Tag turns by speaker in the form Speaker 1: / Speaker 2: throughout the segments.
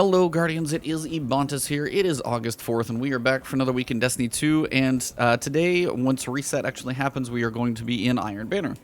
Speaker 1: Hello Guardians, it is Ebontis here. It is August 4th and we are back for another week in Destiny 2, and today, once reset actually happens, we are going to be in Iron Banner.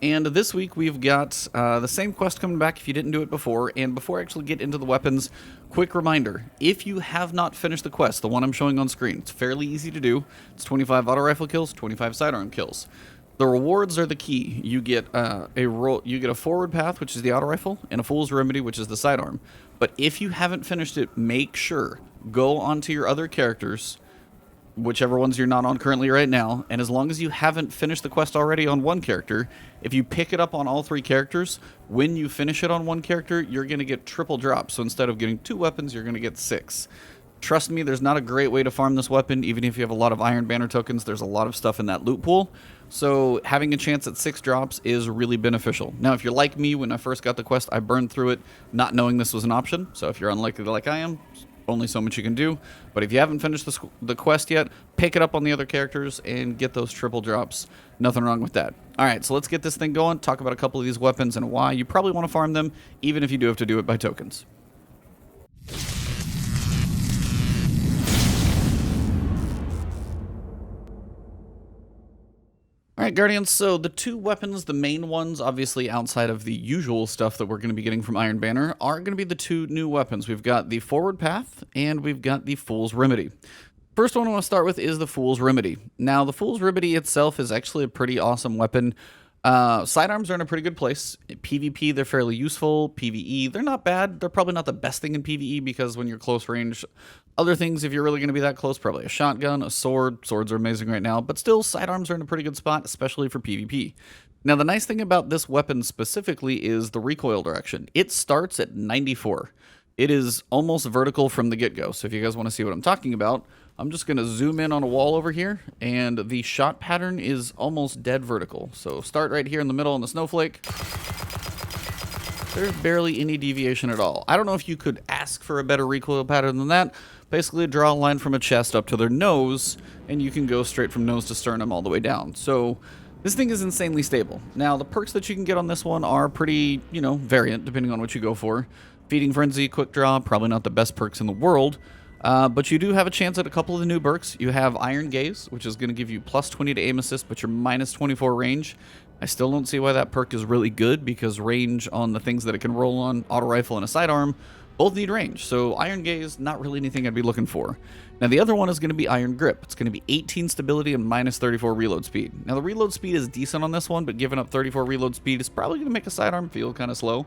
Speaker 1: And this week we've got the same quest coming back if you didn't do it before. And before I actually get into the weapons, quick reminder, if you have not finished the quest, the one I'm showing on screen, it's fairly easy to do. It's 25 auto rifle kills, 25 sidearm kills. The rewards are the key. You get a forward path, which is the auto rifle, and a fool's remedy, which is the sidearm. But if you haven't finished it, make sure go onto your other characters, whichever ones you're not on currently right now, and as long as you haven't finished the quest already on one character, if you pick it up on all three characters, when you finish it on one character, you're going to get triple drops. So instead of getting 2 weapons, you're going to get 6. Trust me, there's not a great way to farm this weapon. Even if you have a lot of Iron Banner tokens, there's a lot of stuff in that loot pool. So having a chance at 6 drops is really beneficial. Now, if you're like me, when I first got the quest, I burned through it not knowing this was an option. So if you're unlikely like I am, only so much you can do. But if you haven't finished the quest yet, pick it up on the other characters and get those triple drops. Nothing wrong with that. All right, so let's get this thing going. Talk about a couple of these weapons and why you probably want to farm them, even if you do have to do it by tokens. Alright Guardians, so the 2 weapons, the main ones, obviously outside of the usual stuff that we're going to be getting from Iron Banner, are going to be the 2 new weapons. We've got the Forward Path, and we've got the Fool's Remedy. First one I want to start with is the Fool's Remedy. Now, the Fool's Remedy itself is actually a pretty awesome weapon. Sidearms are in a pretty good place. PvP, they're fairly useful. PvE, they're not bad. They're probably not the best thing in PvE because when you're close range, other things, if you're really going to be that close, probably a shotgun, a sword. Swords are amazing right now, but still, sidearms are in a pretty good spot, especially for PvP. Now, the nice thing about this weapon specifically is the recoil direction. It starts at 94. It is almost vertical from the get-go, so if you guys want to see what I'm talking about, I'm just going to zoom in on a wall over here, and the shot pattern is almost dead vertical. So start right here in the middle on the snowflake. There's barely any deviation at all. I don't know if you could ask for a better recoil pattern than that. Basically, draw a line from a chest up to their nose, and you can go straight from nose to sternum all the way down. So this thing is insanely stable. Now, the perks that you can get on this one are pretty, variant, depending on what you go for. Feeding Frenzy, Quick Draw, probably not the best perks in the world. But you do have a chance at a couple of the new perks. You have Iron Gaze, which is going to give you plus 20 to aim assist, but you're minus 24 range. I still don't see why that perk is really good, because range on the things that it can roll on, auto rifle and a sidearm, both need range. So Iron Gaze, not really anything I'd be looking for. Now the other one is going to be Iron Grip. It's going to be 18 stability and minus 34 reload speed. Now the reload speed is decent on this one, but giving up 34 reload speed is probably going to make a sidearm feel kind of slow.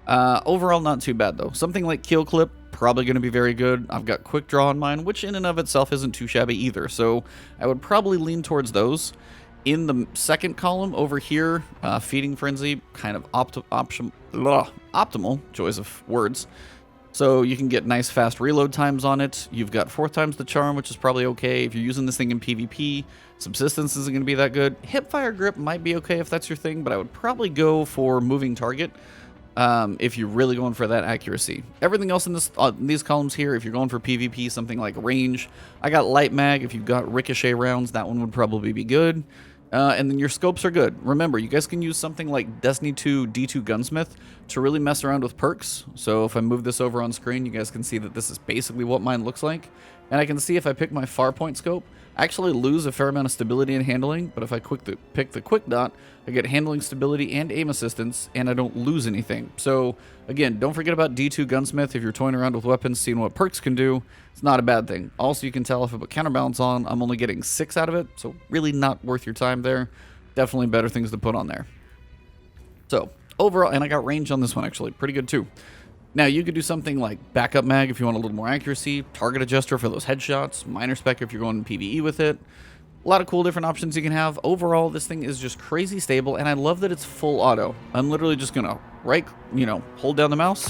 Speaker 1: Overall, not too bad though. Something like Kill Clip, probably going to be very good. I've got Quick Draw on mine, which in and of itself isn't too shabby either, so I would probably lean towards those. In the second column over here, Feeding Frenzy, kind of optimal, joys of words. So you can get nice fast reload times on it. You've got 4 times the charm, which is probably okay. If you're using this thing in PvP, subsistence isn't going to be that good. Hipfire Grip might be okay if that's your thing, but I would probably go for Moving Target. If you're really going for that accuracy. Everything else in these columns here, if you're going for PvP, something like range, I got Light Mag. If you've got Ricochet rounds, that one would probably be good. And then your scopes are good. Remember, you guys can use something like Destiny 2 D2 Gunsmith to really mess around with perks. So if I move this over on screen, you guys can see that this is basically what mine looks like. And I can see if I pick my Farpoint scope, I actually lose a fair amount of stability and handling, but if I pick the Quick Dot, I get handling stability and aim assistance, and I don't lose anything. So, again, don't forget about D2 Gunsmith. If you're toying around with weapons, seeing what perks can do, it's not a bad thing. Also, you can tell if I put Counterbalance on, I'm only getting 6 out of it, so really not worth your time there. Definitely better things to put on there. So, overall, and I got range on this one, actually. Pretty good, too. Now, you could do something like Backup Mag if you want a little more accuracy, Target Adjuster for those headshots, Minor Spec if you're going PvE with it. A lot of cool different options you can have. Overall, this thing is just crazy stable, and I love that it's full auto. I'm literally just going to, hold down the mouse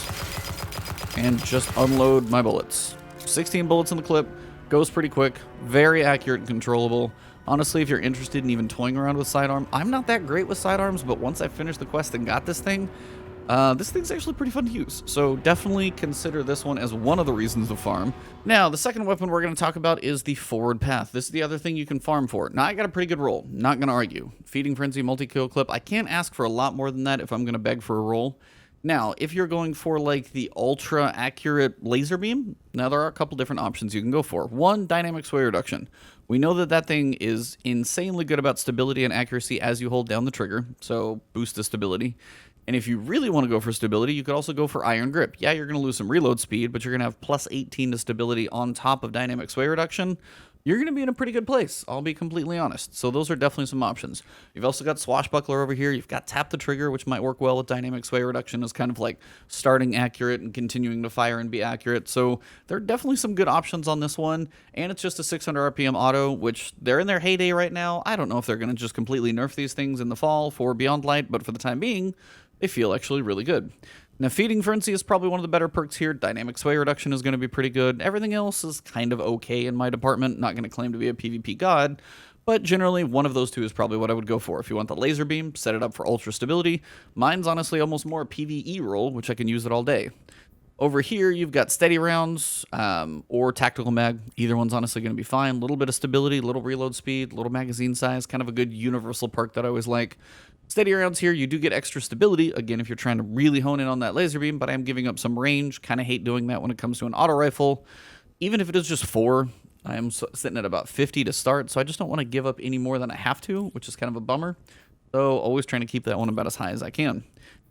Speaker 1: and just unload my bullets. 16 bullets in the clip, goes pretty quick, very accurate and controllable. Honestly, if you're interested in even toying around with sidearm, I'm not that great with sidearms, but once I finished the quest and got this thing's actually pretty fun to use, so definitely consider this one as one of the reasons to farm. Now, the second weapon we're going to talk about is the Forward Path. This is the other thing you can farm for. Now, I got a pretty good roll, not going to argue. Feeding Frenzy, multi-kill clip, I can't ask for a lot more than that if I'm going to beg for a roll. Now, if you're going for like the ultra accurate laser beam, now there are a couple different options you can go for. One, dynamic sway reduction. We know that that thing is insanely good about stability and accuracy as you hold down the trigger, so boost the stability. And if you really want to go for stability, you could also go for iron grip. Yeah, you're going to lose some reload speed, but you're going to have plus 18 to stability on top of dynamic sway reduction. You're going to be in a pretty good place, I'll be completely honest. So those are definitely some options. You've also got Swashbuckler over here. You've got Tap the Trigger, which might work well with dynamic sway reduction as kind of like starting accurate and continuing to fire and be accurate. So there are definitely some good options on this one. And it's just a 600 RPM auto, which they're in their heyday right now. I don't know if they're going to just completely nerf these things in the fall for Beyond Light, but for the time being, they feel actually really good. Now, Feeding Frenzy is probably one of the better perks here. Dynamic Sway Reduction is going to be pretty good. Everything else is kind of okay in my department. Not going to claim to be a PvP god, but generally one of those two is probably what I would go for. If you want the Laser Beam, set it up for Ultra Stability. Mine's honestly almost more a PvE role, which I can use it all day. Over here, you've got Steady Rounds or Tactical Mag. Either one's honestly going to be fine. A little bit of stability, little reload speed, little magazine size. Kind of a good universal perk that I always like. Steady Rounds here, you do get extra stability, again, if you're trying to really hone in on that laser beam, but I am giving up some range. Kind of hate doing that when it comes to an auto rifle. Even if it is just 4, I am sitting at about 50 to start, so I just don't want to give up any more than I have to, which is kind of a bummer. So always trying to keep that one about as high as I can.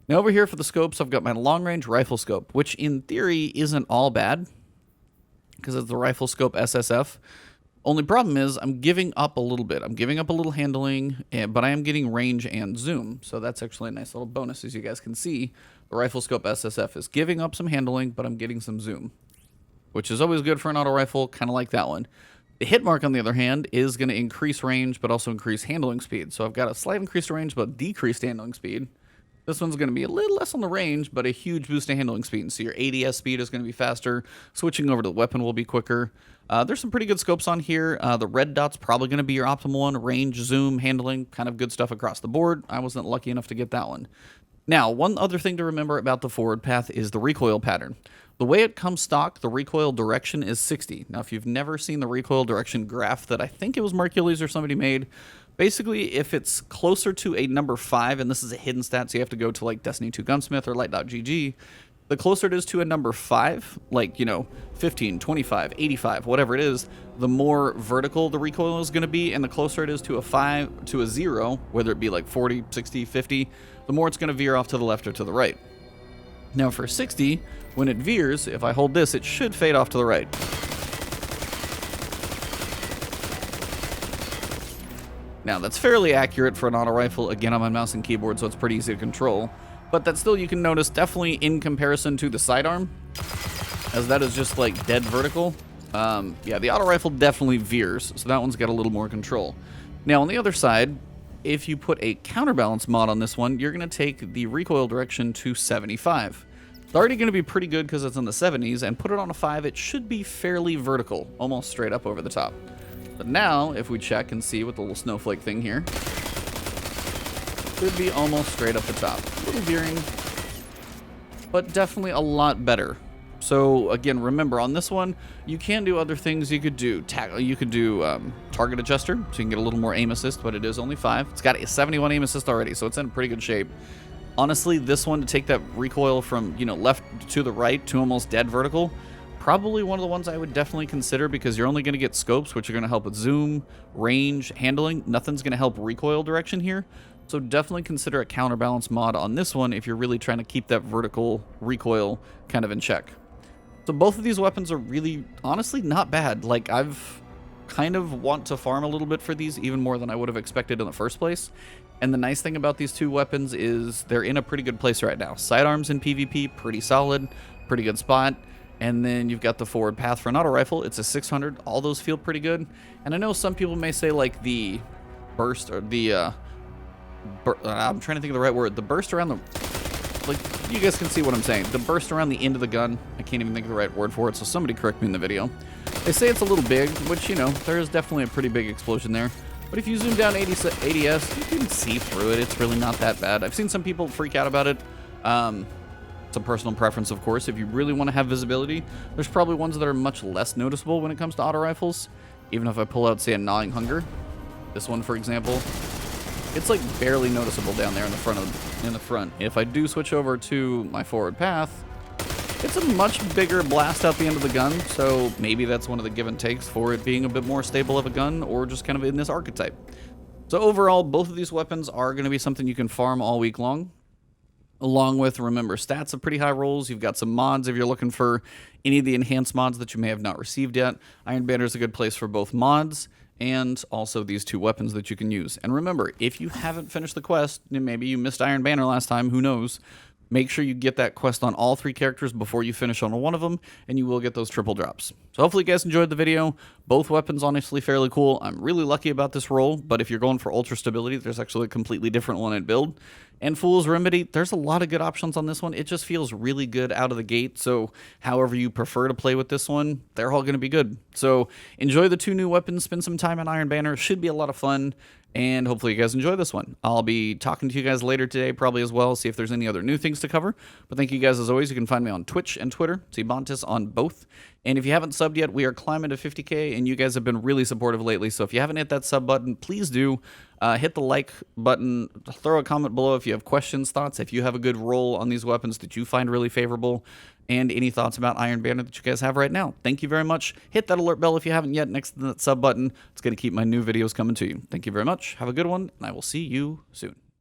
Speaker 1: Now over here for the scopes, I've got my long-range rifle scope, which in theory isn't all bad, because it's the rifle scope SSF. Only problem is I'm giving up a little bit. I'm giving up a little handling, but I am getting range and zoom. So that's actually a nice little bonus. As you guys can see, the rifle scope SSF is giving up some handling, but I'm getting some zoom, which is always good for an auto rifle, kind of like that one. The hit mark, on the other hand, is going to increase range, but also increase handling speed. So I've got a slight increased range, but decreased handling speed. This one's going to be a little less on the range, but a huge boost to handling speed. So your ADS speed is going to be faster. Switching over to the weapon will be quicker. There's some pretty good scopes on here. The red dot's probably going to be your optimal one. Range, zoom, handling, kind of good stuff across the board. I wasn't lucky enough to get that one. Now, one other thing to remember about the forward path is the recoil pattern. The way it comes stock, the recoil direction is 60. Now, if you've never seen the recoil direction graph that I think it was Mercules or somebody made, basically, if it's closer to a number 5, and this is a hidden stat, so you have to go to like Destiny 2 Gunsmith or Light.gg, the closer it is to a number 5, like, 15, 25, 85, whatever it is, the more vertical the recoil is going to be, and the closer it is to a 0, whether it be like 40, 60, 50, the more it's going to veer off to the left or to the right. Now for 60, when it veers, if I hold this, it should fade off to the right. Now, that's fairly accurate for an auto rifle. Again, I'm on mouse and keyboard, so it's pretty easy to control. But that still, you can notice, definitely in comparison to the sidearm, as that is just like dead vertical. Yeah, the auto rifle definitely veers, so that one's got a little more control. Now, on the other side, if you put a counterbalance mod on this one, you're going to take the recoil direction to 75. It's already going to be pretty good because it's in the 70s, and put it on a 5, it should be fairly vertical, almost straight up over the top. But now, if we check and see with the little snowflake thing here, should be almost straight up the top. A little veering, but definitely a lot better. So again, remember on this one, you can do other things. You could do target adjuster, so you can get a little more aim assist, but it is only 5. It's got a 71 aim assist already, so it's in pretty good shape. Honestly, this one, to take that recoil from left to the right to almost dead vertical, probably one of the ones I would definitely consider, because you're only going to get scopes, which are going to help with zoom, range, handling. Nothing's going to help recoil direction here. So definitely consider a counterbalance mod on this one if you're really trying to keep that vertical recoil kind of in check. So both of these weapons are really, honestly, not bad. Like, I've kind of want to farm a little bit for these, even more than I would have expected in the first place. And the nice thing about these two weapons is they're in a pretty good place right now. Sidearms in PvP, pretty solid, pretty good spot. And then you've got the forward path for an auto rifle. It's a 600. All those feel pretty good. And I know some people may say, like, the burst, or the, I'm trying to think of the right word. The burst around the, like, you guys can see what I'm saying. The burst around the end of the gun. I can't even think of the right word for it, so somebody correct me in the video. They say it's a little big, which, there is definitely a pretty big explosion there. But if you zoom down ADS, you can see through it. It's really not that bad. I've seen some people freak out about it. It's a personal preference, of course. If you really want to have visibility, there's probably ones that are much less noticeable when it comes to auto rifles. Even if I pull out, say, a Gnawing Hunger. This one, for example, it's like barely noticeable down there in the front. If I do switch over to my forward path, it's a much bigger blast out the end of the gun, so maybe that's one of the give and takes for it being a bit more stable of a gun, or just kind of in this archetype. So overall, both of these weapons are going to be something you can farm all week long. Along with, remember, stats of pretty high rolls. You've got some mods if you're looking for any of the enhanced mods that you may have not received yet. Iron Banner is a good place for both mods and also these two weapons that you can use. And remember, if you haven't finished the quest, maybe you missed Iron Banner last time, who knows, make sure you get that quest on all 3 characters before you finish on one of them, and you will get those triple drops. So hopefully you guys enjoyed the video. Both weapons honestly fairly cool. I'm really lucky about this roll, but if you're going for ultra stability, there's actually a completely different one I'd build. And Fool's Remedy, there's a lot of good options on this one. It just feels really good out of the gate, so however you prefer to play with this one, they're all going to be good. So enjoy the 2 new weapons, spend some time on Iron Banner. Should be a lot of fun. And hopefully you guys enjoy this one. I'll be talking to you guys later today probably as well, see if there's any other new things to cover. But thank you guys as always. You can find me on Twitch and Twitter. It's Ebontis on both. And if you haven't subbed yet, we are climbing to 50K, and you guys have been really supportive lately. So if you haven't hit that sub button, please do. Hit the like button. Throw a comment below if you have questions, thoughts, if you have a good roll on these weapons that you find really favorable, and any thoughts about Iron Banner that you guys have right now. Thank you very much. Hit that alert bell if you haven't yet next to that sub button. It's going to keep my new videos coming to you. Thank you very much. Have a good one, and I will see you soon.